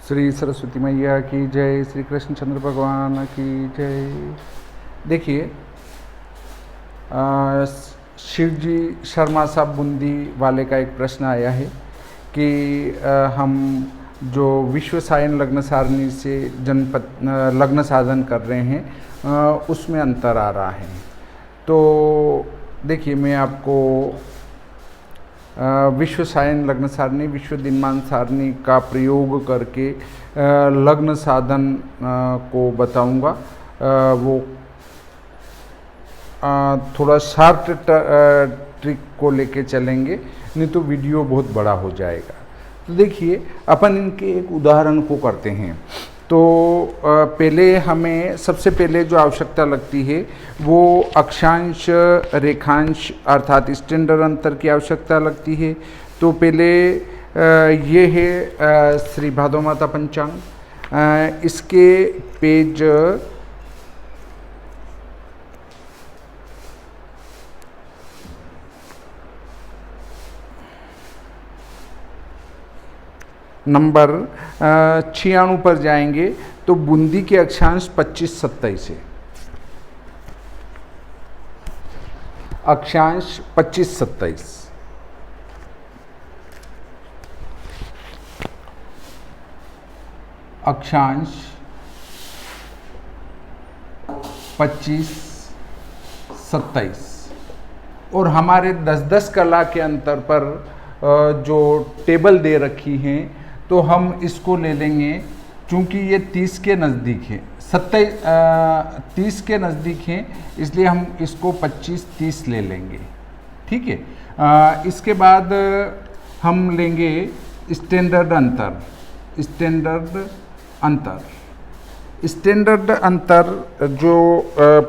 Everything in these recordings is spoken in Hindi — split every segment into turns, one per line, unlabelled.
श्री सरस्वती मैया की जय, श्री कृष्णचंद्र भगवान की जय। देखिए, शिवजी शर्मा साहब बूंदी वाले का एक प्रश्न आया है कि हम जो विश्व सायन लग्न सारणी से जनपद लग्न साधन कर रहे हैं उसमें अंतर आ रहा है। तो देखिए, मैं आपको विश्व सायन लग्न सारणी, विश्व दिनमान सारणी का प्रयोग करके लग्न साधन को बताऊंगा। वो थोड़ा शार्ट ट्रिक को लेके चलेंगे, नहीं तो वीडियो बहुत बड़ा हो जाएगा। तो देखिए, अपन इनके एक उदाहरण को करते हैं। तो पहले हमें सबसे पहले जो आवश्यकता लगती है वो अक्षांश रेखांश अर्थात स्टैंडर्ड अंतर की आवश्यकता लगती है। तो पहले ये है श्री भादो माता पंचांग। इसके पेज नंबर 96 पर जाएंगे तो बूंदी के अक्षांश 25-27 है। अक्षांश 25-27, अक्षांश 25-27 और हमारे 10-10 कला के अंतर पर जो टेबल दे रखी हैं तो हम इसको ले लेंगे। चूँकि ये 30 के नज़दीक है, 30 के नज़दीक हैं, इसलिए हम इसको 25-30 ले लेंगे। ठीक है। इसके बाद हम लेंगे स्टैंडर्ड अंतर। स्टैंडर्ड अंतर जो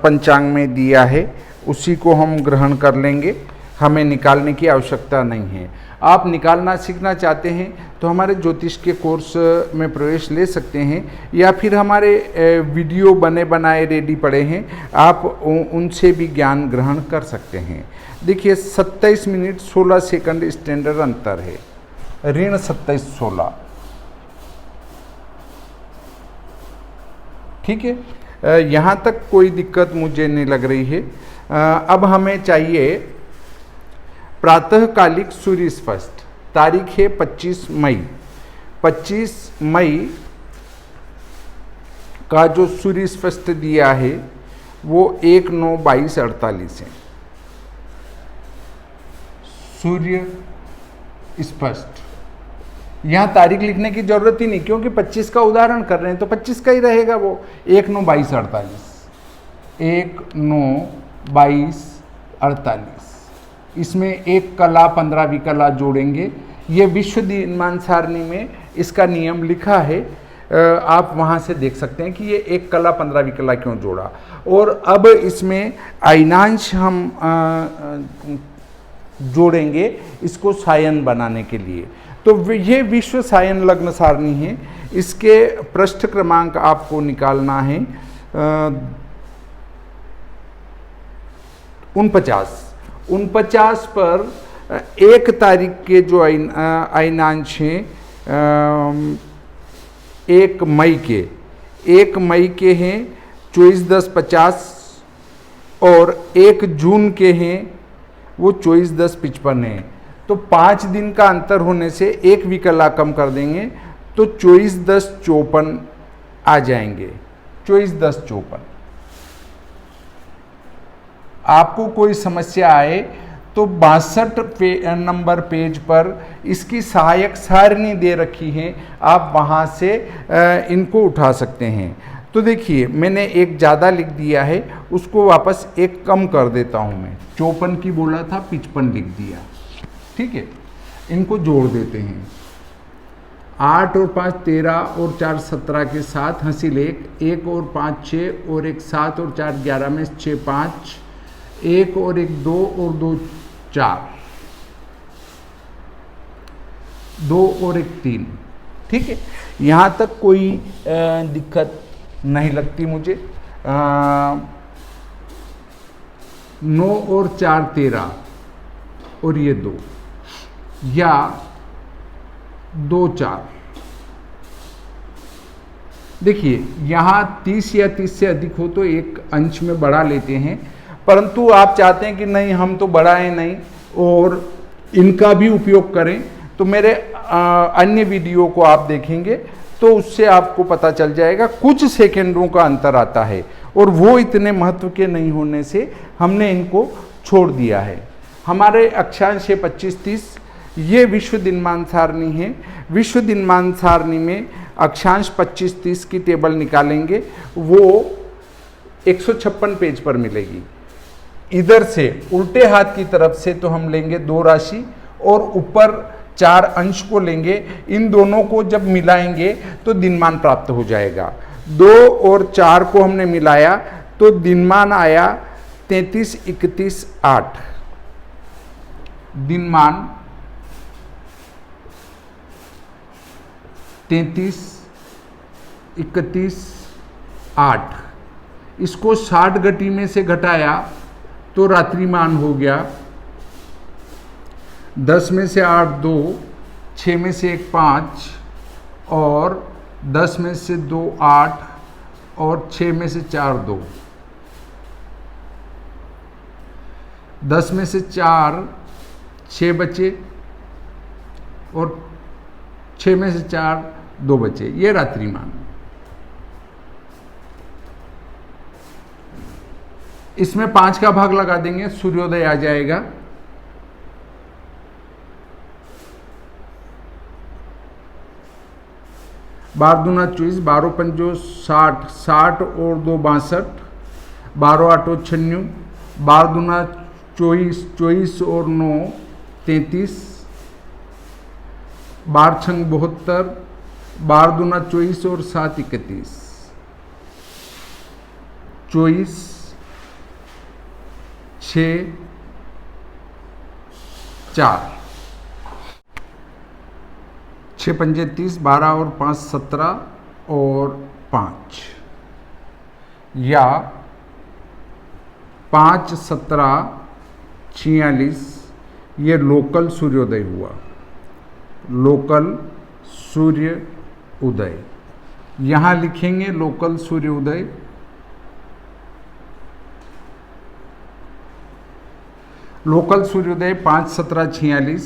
पंचांग में दिया है उसी को हम ग्रहण कर लेंगे, हमें निकालने की आवश्यकता नहीं है। आप निकालना सीखना चाहते हैं तो हमारे ज्योतिष के कोर्स में प्रवेश ले सकते हैं, या फिर हमारे वीडियो बने बनाए रेडी पड़े हैं, आप उनसे भी ज्ञान ग्रहण कर सकते हैं। देखिए, 27 मिनट 16 सेकंड स्टैंडर्ड अंतर है, ऋण 27-16। ठीक है, यहाँ तक कोई दिक्कत मुझे नहीं लग रही है। अब हमें चाहिए प्रातःकालिक सूर्य स्पष्ट। तारीख है 25 मई। 25 मई का जो सूर्य स्पष्ट दिया है वो 1-9-22-48 है। सूर्य स्पष्ट, यहाँ तारीख लिखने की जरूरत ही नहीं, क्योंकि 25 का उदाहरण कर रहे हैं तो 25 का ही रहेगा वो। 1-9-22-48, 1-9-22-48, इसमें एक कला 15 विकला जोड़ेंगे। ये विश्व दिनमान सारणी में इसका नियम लिखा है, आप वहाँ से देख सकते हैं कि ये एक कला 15 विकला क्यों जोड़ा। और अब इसमें अयनांश हम जोड़ेंगे इसको सायन बनाने के लिए। तो ये विश्व सायन लग्न सारणी है। इसके पृष्ठ क्रमांक आपको निकालना है 49 पर 1 तारीख के जो अयनांश हैं 1 मई के हैं 24-10-50 और 1 जून के हैं वो 24-10-55 हैं। तो 5 दिन का अंतर होने से एक विकला कम कर देंगे तो 24-10-54 आ जाएंगे। 24-10-54। आपको कोई समस्या आए तो 62 नंबर पेज पर इसकी सहायक सारणी दे रखी है, आप वहाँ से इनको उठा सकते हैं। तो देखिए, मैंने एक ज़्यादा लिख दिया है, उसको वापस एक कम कर देता हूँ मैं। 54 की बोला था, 55 लिख दिया। ठीक है, इनको जोड़ देते हैं। 8 और 5 13 और 4 17 के साथ हासिल 1 और 5 6 और 1 7 और 4 11 में 6 5, 1 और 1 2 और 2 4, 2 और 1 3। ठीक है, यहाँ तक कोई दिक्कत नहीं लगती मुझे। 9 और 4 13 और ये 2 या 2 4 देखिए यहाँ 30 या 30 से अधिक हो तो एक अंश में बढ़ा लेते हैं, परंतु आप चाहते हैं कि नहीं हम तो बढ़ाएं नहीं और इनका भी उपयोग करें, तो मेरे अन्य वीडियो को आप देखेंगे तो उससे आपको पता चल जाएगा। कुछ सेकेंडों का अंतर आता है और वो इतने महत्व के नहीं होने से हमने इनको छोड़ दिया है। हमारे अक्षांश है 25-30, ये विश्व दिनमान सारणी है। विश्व दिनमान सारणी में अक्षांश 25-30 की टेबल निकालेंगे, वो 156 पेज पर मिलेगी। इधर से उल्टे हाथ की तरफ से तो हम लेंगे 2 राशि और ऊपर 4 अंश को लेंगे। इन दोनों को जब मिलाएंगे तो दिनमान प्राप्त हो जाएगा। 2 और 4 को हमने मिलाया तो दिनमान आया 33, 31, 8। दिनमान 33, 31, 8। इसको 60 घटी में से घटाया तो रात्रिमान हो गया 10 में से 8 2, 6 में से 1 5 और 10 में से 2 8 और 6 में से 4 2। 10 में से 4 6 बचे और 6 में से 4 2 बचे, ये रात्रिमान। इसमें 5 का भाग लगा देंगे, सूर्योदय आ जाएगा। बारह दूना 24, 12 पंजो 60, 60 और 2 62, 12 आठो 96, 12 दूना 24, 24 और 9 33, 12 छंग 72, 12 दूना 24 और 7 31, 24 6 4, 6 पंजे 30, 12 और 5 17 और 5, या 5 17 46, ये लोकल सूर्योदय हुआ। लोकल सूर्य उदय यहाँ लिखेंगे, लोकल सूर्य उदय। लोकल सूर्योदय 5 17 46,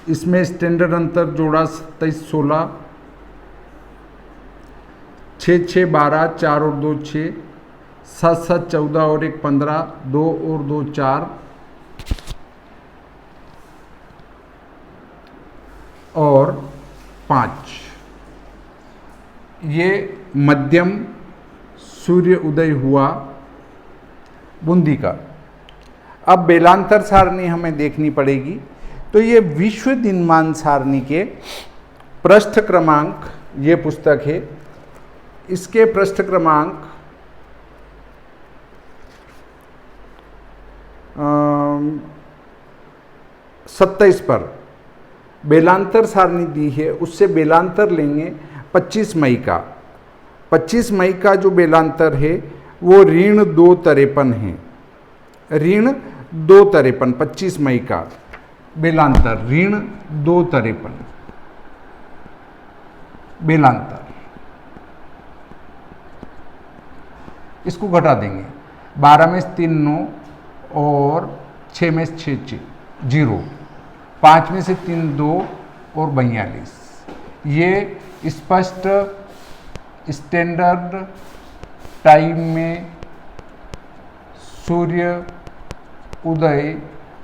इसमें स्टैंडर्ड अंतर जोड़ा 27 16, 6 6 12, 4 और 2 6, 7 7 14 और 1 15, 2 और 2 4 और 5। ये मध्यम सूर्य उदय हुआ बूंदी का। अब बेलांतर सारणी हमें देखनी पड़ेगी, तो ये विश्व दिनमान सारणी के पृष्ठ क्रमांक, ये पुस्तक है, इसके पृष्ठ क्रमांक 27 पर बेलांतर सारणी दी है, उससे बेलांतर लेंगे 25 मई का। 25 मई का जो बेलांतर है वो ऋण 253 है। ऋण 253 25 मई का बेलांतर, ऋण 253 बेलांतर। इसको घटा देंगे, 12 में से 3 9 और 6 में से 6 0, 5 में से 3 2 और 42। ये स्पष्ट स्टैंडर्ड टाइम में सूर्य उदय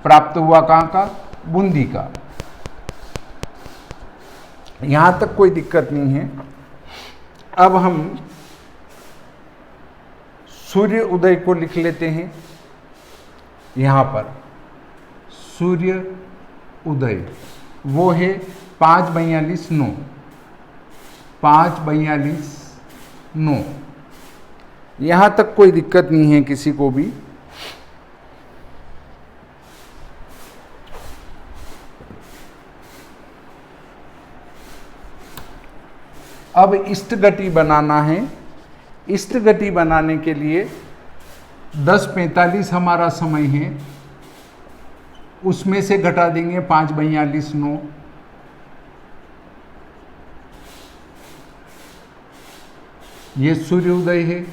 प्राप्त हुआ, कहाँ का? बूंदी का। यहाँ तक कोई दिक्कत नहीं है। अब हम सूर्य उदय को लिख लेते हैं। यहाँ पर सूर्य उदय वो है 5:42 9, 5:42 9। यहाँ तक कोई दिक्कत नहीं है किसी को भी। अब इष्ट गति बनाना है। इष्ट गति बनाने के लिए 10:45 हमारा समय है, उसमें से घटा देंगे 5:42 9, ये सूर्योदय है,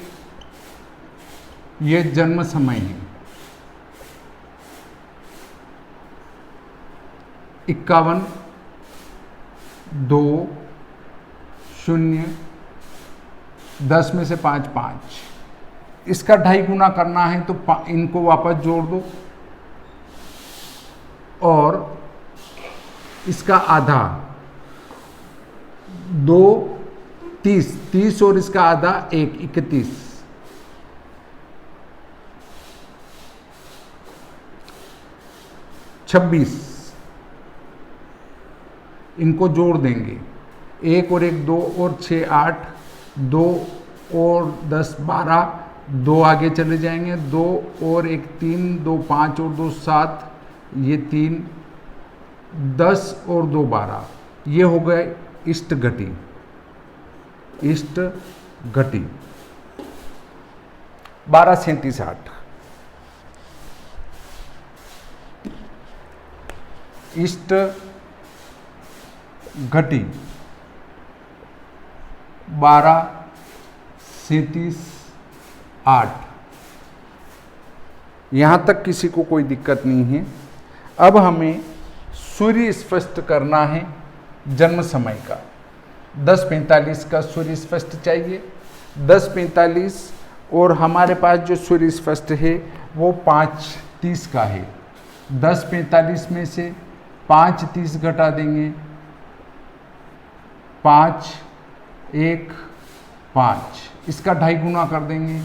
ये जन्म समय है। 51, 2, 0, 10 में से 5 5। इसका 2.5 गुना करना है तो इनको वापस जोड़ दो और इसका आधा 2 30, 30 और इसका आधा 1 31, 26। इनको जोड़ देंगे, 1 और 1 2 और 6 8, 2 और 10 12, 2 आगे चले जाएंगे, 2 और 1 3, 2 5 और 2 7, ये 3, 10 और 2 12, ये हो गए इष्ट घटी। इष्ट घटी 12 37 8। इष्ट घटी 12 37 8। यहाँ तक किसी को कोई दिक्कत नहीं है। अब हमें सूर्य स्पष्ट करना है जन्म समय का। 10:45 का सूर्य स्पष्ट चाहिए। 10:45 और हमारे पास जो सूर्य स्पष्ट है वो 5:30 का है। 10:45 में से 5:30 घटा देंगे, 5 1 5, इसका 2.5 गुना कर देंगे,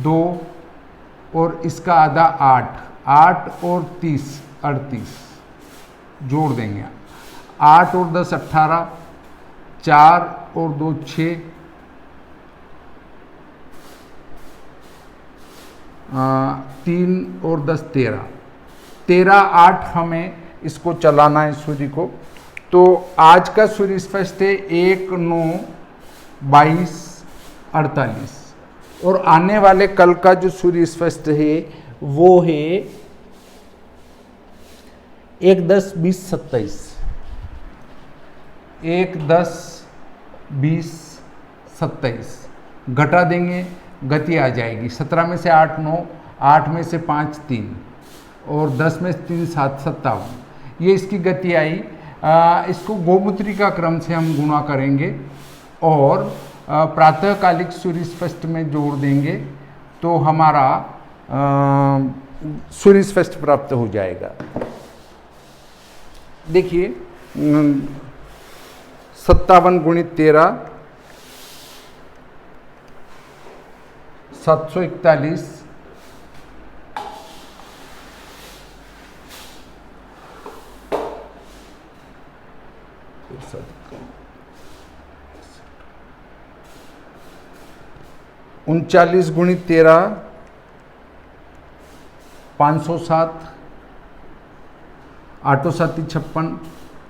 2 और इसका आधा 8, 8 और 30 38, जोड़ देंगे, 8 और 10 18, 4 और 2 6, 3 और 10 13, 13 8 हमें इसको चलाना है सूर्य को। तो आज का सूर्य स्पष्ट है 1 9 22 48 और आने वाले कल का जो सूर्य स्पष्ट है वो है 1 10 20 27। 1 10 20 27 घटा देंगे, गति आ जाएगी। 17 में से 8 9, 8 में से 5 3 और 10 में से 3 7 57, ये इसकी गति आई। इसको गोमूत्रिका क्रम से हम गुणा करेंगे और प्रातःकालिक सूर्य स्पष्ट में जोड़ देंगे तो हमारा सूर्य स्पष्ट प्राप्त हो जाएगा। देखिए 57 गुणित 13 741, उनचालीस गुणित 13 507, 8 7 56,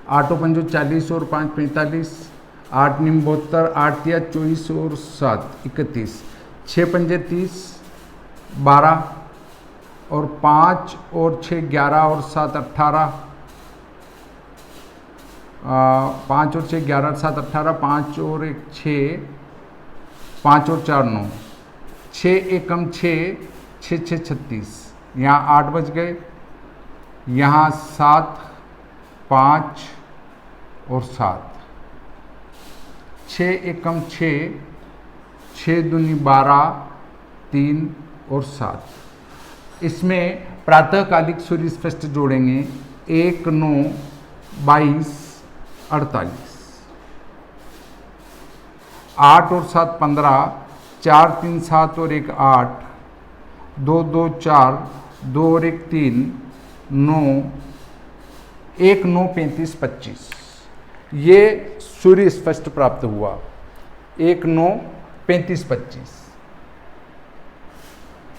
8 5 40 और 5 45, 8 9 72, 8 3 24 और 7 31, 6 5 30, 12 और 5 और 6 11 और 7 18, 5 और 6 11 7 18, 5 और 1 6, 5 और 4 9, 6 1 6, 6 6 36, यहाँ 8 बज गए, यहाँ 7 5 और 7, 6 1 6, 6 दूनी 12, 3 और 7। इसमें प्रातःकालिक सूर्य स्पष्ट जोड़ेंगे 1 9 22 48, 8 और 7 15, 4 3 7 और 1 8, 2 2 4, 2 और 1 3 9, 1 9 35 25, ये सूर्य स्पष्ट प्राप्त हुआ। 1 9 35 25,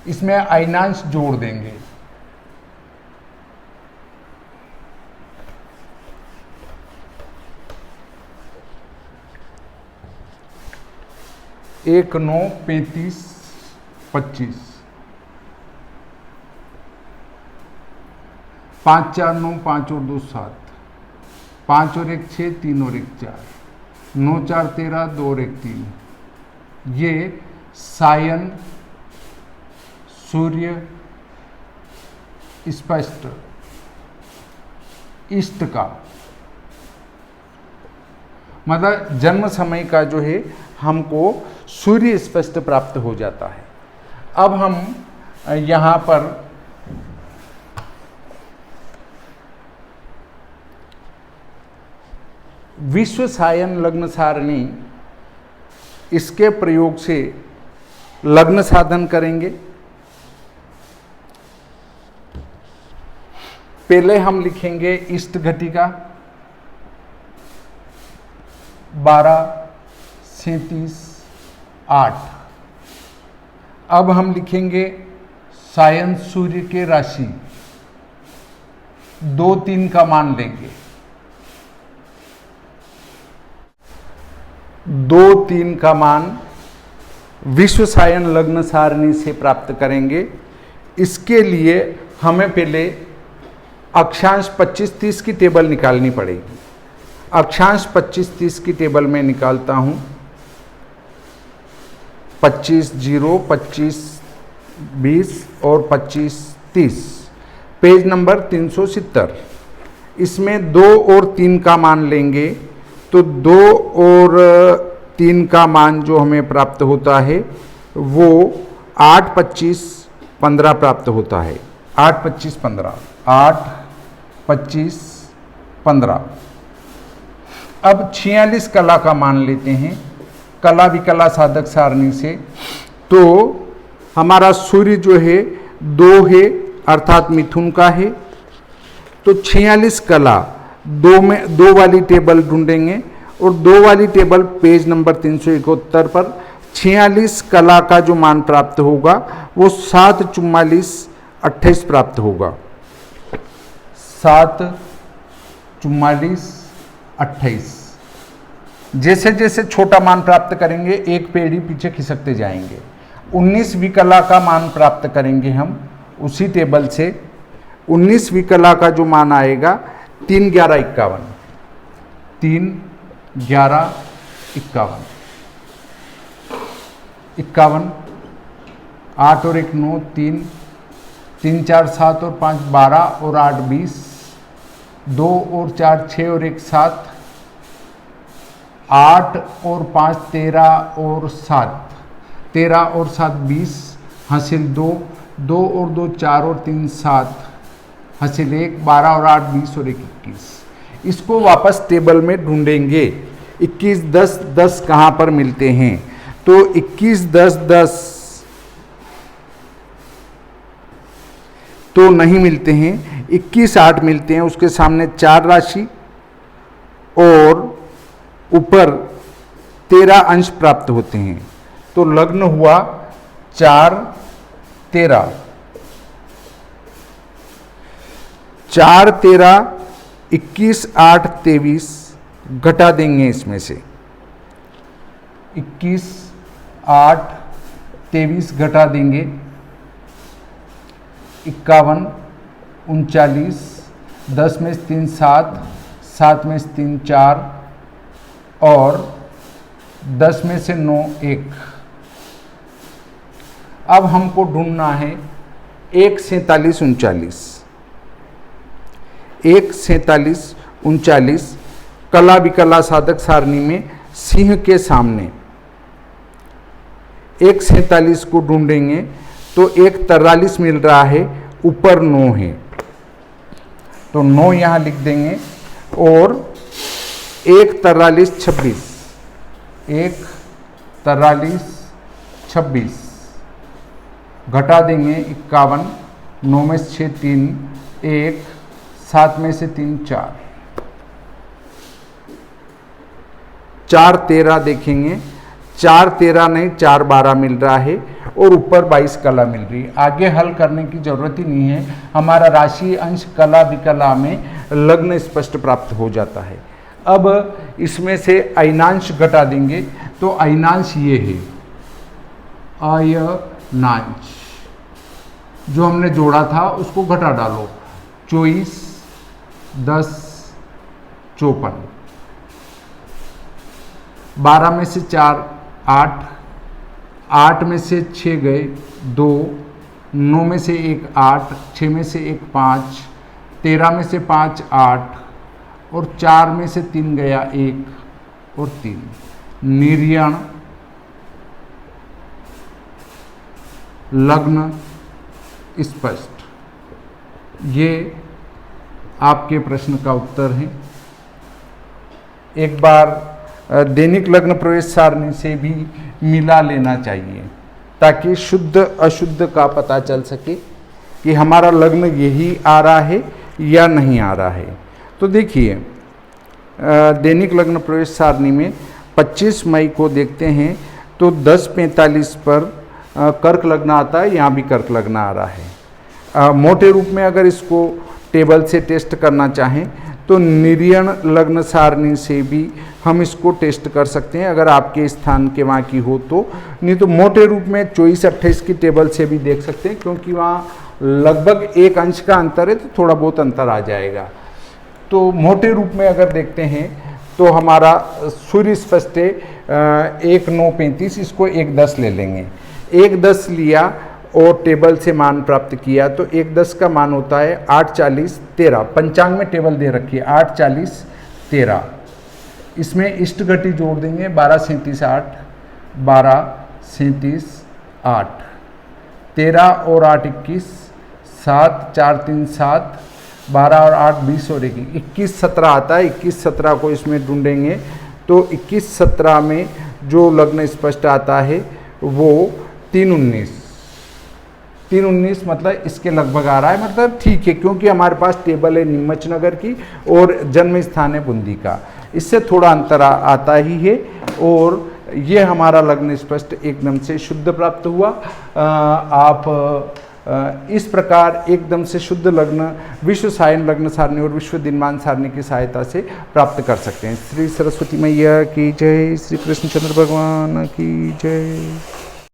इसमें अयनांश जोड़ देंगे। एक 9 35 25, 5 4 9, 5 और 2 7, 5 और 1 6, 3 और 1 4, 9 4 13, 2 और 1 3। ये सायन सूर्य स्पष्ट इष्ट का मतलब जन्म समय का जो है हमको सूर्य स्पष्ट प्राप्त हो जाता है। अब हम यहाँ पर विश्व सायन लग्न सारणी, इसके प्रयोग से लग्न साधन करेंगे। पहले हम लिखेंगे इष्ट घटिका 12 37 8। अब हम लिखेंगे सायन सूर्य के राशि 2 3 का मान लेंगे, 2 3 का मान विश्व सायन लग्न सारणी से प्राप्त करेंगे। इसके लिए हमें पहले अक्षांश 25 30 की टेबल निकालनी पड़ेगी। अक्षांश 25 30 की टेबल में निकालता हूं। 25 0, 25 20 और 25 30, पेज नंबर 370। इसमें 2 और 3 का मान लेंगे तो 2 और 3 का मान जो हमें प्राप्त होता है वो 8 25 15 प्राप्त होता है। 8 25 15, 8 25 15। अब 46 कला का मान लेते हैं कला विकला साधक सारणी से। तो हमारा सूर्य जो है 2 है अर्थात मिथुन का है। तो 46 कला 2 वाली टेबल ढूंढेंगे और 2 वाली टेबल पेज नंबर 371 पर 46 कला का जो मान प्राप्त होगा वो 7 44 28 प्राप्त होगा। 7 44 28। जैसे जैसे छोटा मान प्राप्त करेंगे एक पेड़ी पीछे खिसकते जाएंगे। 19 विकला का मान प्राप्त करेंगे हम उसी टेबल से। 19 विकला का जो मान आएगा 3 11 51, 3 11 51, 51, 8 और 1 9, 3 3 4 7 और 5 12 और 8 20, 2 और 4 6 और 1 7, 8 और 5 13 और 7, 13 और 7 20, हासिल 2, 2 और 2 4 और 3 7, हासिल 1, 12 और 8 20 और 1 21। इसको वापस टेबल में ढूंढेंगे। 21 10 10 कहाँ पर मिलते हैं? तो 21 10 10 तो नहीं मिलते हैं। 21 8 मिलते हैं, उसके सामने 4 राशि और ऊपर 13 अंश प्राप्त होते हैं। तो लग्न हुआ 4 13, 4 13 21 8 23 घटा देंगे इसमें से। 21 8 23 घटा देंगे। 51 39, 10 में से 3 7, 7 में से 3 4 और 10 में से 9 1। अब हमको ढूंढना है 1 47 39, 1 47 39 कला विकला साधक सारणी में सिंह के सामने 1 47 को ढूंढेंगे तो 1 43 मिल रहा है, ऊपर 9 है तो 9 यहाँ लिख देंगे और 1 43 26, 1 43 26 घटा देंगे। 51, 9 में से 6 3 1, 7 में से 3 4, 4 13 देखेंगे। 4 13 नहीं 4 12 मिल रहा है और ऊपर 22 कला मिल रही है। आगे हल करने की जरूरत ही नहीं है, हमारा राशि अंश कला विकला में लग्न स्पष्ट प्राप्त हो जाता है। अब इसमें से अयनांश घटा देंगे तो अयनांश ये है, अयनांश जो हमने जोड़ा था उसको घटा डालो। 24 10 54, 12 में से 4 8, 8 में से 6 गए 2, 9 में से 1 8, 6 में से 1 5, 13 में से 5 8 और 4 में से 3 गया 1 और 3। निर्यण लग्न स्पष्ट, ये आपके प्रश्न का उत्तर है। एक बार दैनिक लग्न प्रवेश सारणी से भी मिला लेना चाहिए ताकि शुद्ध अशुद्ध का पता चल सके कि हमारा लग्न यही आ रहा है या नहीं आ रहा है। तो देखिए दैनिक लग्न प्रवेश सारणी में 25 मई को देखते हैं तो 10:45 पर कर्क लग्न आता है, यहाँ भी कर्क लग्न आ रहा है। मोटे रूप में अगर इसको टेबल से टेस्ट करना चाहें तो निर्यण लग्न सारणी से भी हम इसको टेस्ट कर सकते हैं अगर आपके स्थान के वहाँ की हो तो, नहीं तो मोटे रूप में 24-28 की टेबल से भी देख सकते हैं क्योंकि वहाँ लगभग 1 अंश का अंतर है तो थोड़ा बहुत अंतर आ जाएगा। तो मोटे रूप में अगर देखते हैं तो हमारा सूर्य स्पष्ट है 1:9:35, इसको 1:10 ले लेंगे। 1:10 लिया और टेबल से मान प्राप्त किया तो 1:10 का मान होता है 8:40:13। पंचांग में टेबल दे रखी है 8:40:13। इसमें इष्ट घटी जोड़ देंगे 12:37:8, 12:37:8, 13 और 8 21, 7 4 3 7, 12 और 8 20 और 21-17 आता है। 21-17 को इसमें ढूंढेंगे तो 21-17 में जो लग्न स्पष्ट आता है वो 3:19 मतलब इसके लगभग आ रहा है, मतलब ठीक है क्योंकि हमारे पास टेबल है नीमच नगर की और जन्म स्थान है बूंदी का, इससे थोड़ा अंतर आता ही है और ये हमारा लग्न स्पष्ट एकदम से शुद्ध प्राप्त हुआ। आप इस प्रकार एकदम से शुद्ध लग्न विश्व सायन लग्न सारणी और विश्व दिनमान सारणी की सहायता से प्राप्त कर सकते हैं। श्री सरस्वती मैया की जय, श्री कृष्णचंद्र भगवान की जय।